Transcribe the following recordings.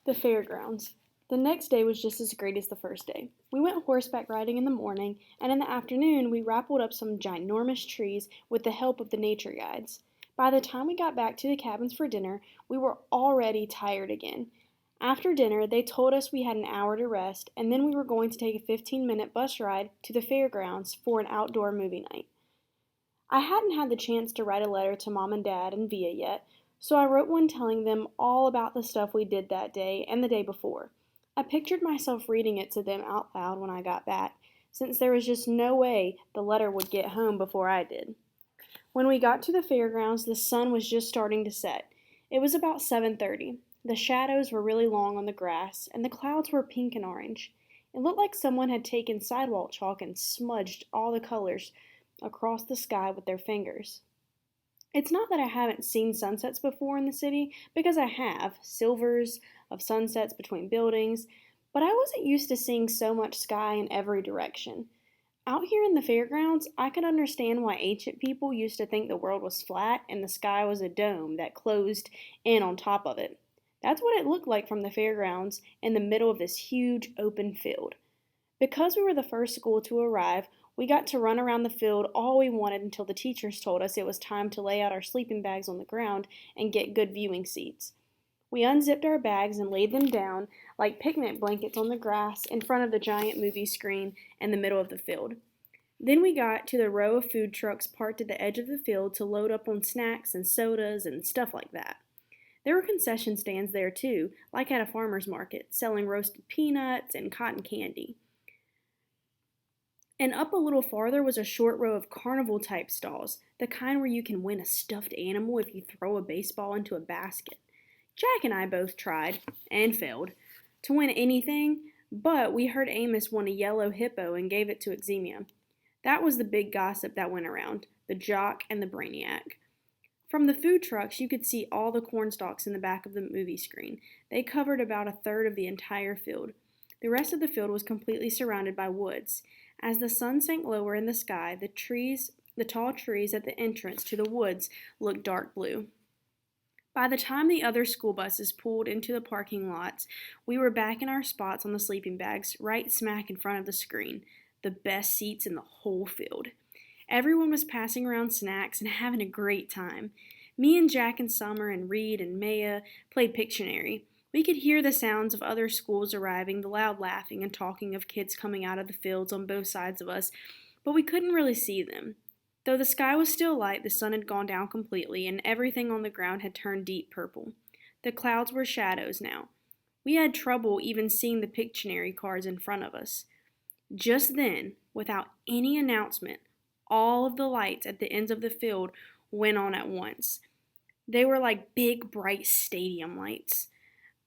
The Fairgrounds. The next day was just as great as the first day. We went horseback riding in the morning, and in the afternoon we rappelled up some ginormous trees with the help of the nature guides. By the time we got back to the cabins for dinner, we were already tired again. After dinner, they told us we had an hour to rest, and then we were going to take a 15-minute bus ride to the fairgrounds for an outdoor movie night. I hadn't had the chance to write a letter to Mom and Dad and Via yet, so I wrote one telling them all about the stuff we did that day and the day before. I pictured myself reading it to them out loud when I got back, since there was just no way the letter would get home before I did. When we got to the fairgrounds, the sun was just starting to set. It was about 7:30. The shadows were really long on the grass, and the clouds were pink and orange. It looked like someone had taken sidewalk chalk and smudged all the colors across the sky with their fingers. It's not that I haven't seen sunsets before in the city, because I have, silvers of sunsets between buildings, but I wasn't used to seeing so much sky in every direction. Out here in the fairgrounds, I could understand why ancient people used to think the world was flat and the sky was a dome that closed in on top of it. That's what it looked like from the fairgrounds in the middle of this huge open field. Because we were the first school to arrive, we got to run around the field all we wanted until the teachers told us it was time to lay out our sleeping bags on the ground and get good viewing seats. We unzipped our bags and laid them down like picnic blankets on the grass in front of the giant movie screen in the middle of the field. Then we got to the row of food trucks parked at the edge of the field to load up on snacks and sodas and stuff like that. There were concession stands there too, like at a farmer's market, selling roasted peanuts and cotton candy. And up a little farther was a short row of carnival-type stalls, the kind where you can win a stuffed animal if you throw a baseball into a basket. Jack and I both tried, and failed, to win anything, but we heard Amos won a yellow hippo and gave it to Exemia. That was the big gossip that went around, the jock and the brainiac. From the food trucks, you could see all the corn stalks in the back of the movie screen. They covered about a third of the entire field. The rest of the field was completely surrounded by woods. As the sun sank lower in the sky, the tall trees at the entrance to the woods looked dark blue. By the time the other school buses pulled into the parking lots, we were back in our spots on the sleeping bags, right smack in front of the screen, the best seats in the whole field. Everyone was passing around snacks and having a great time. Me and Jack and Summer and Reed and Maya played Pictionary. We could hear the sounds of other schools arriving, the loud laughing and talking of kids coming out of the fields on both sides of us, but we couldn't really see them. Though the sky was still light, the sun had gone down completely, and everything on the ground had turned deep purple. The clouds were shadows now. We had trouble even seeing the Pictionary cards in front of us. Just then, without any announcement, all of the lights at the ends of the field went on at once. They were like big, bright stadium lights.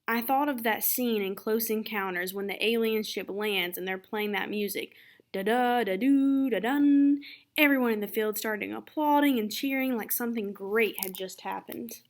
I thought of that scene in Close Encounters when the alien ship lands and they're playing that music. Da-da-da-doo, da-dun. Everyone in the field started applauding and cheering like something great had just happened.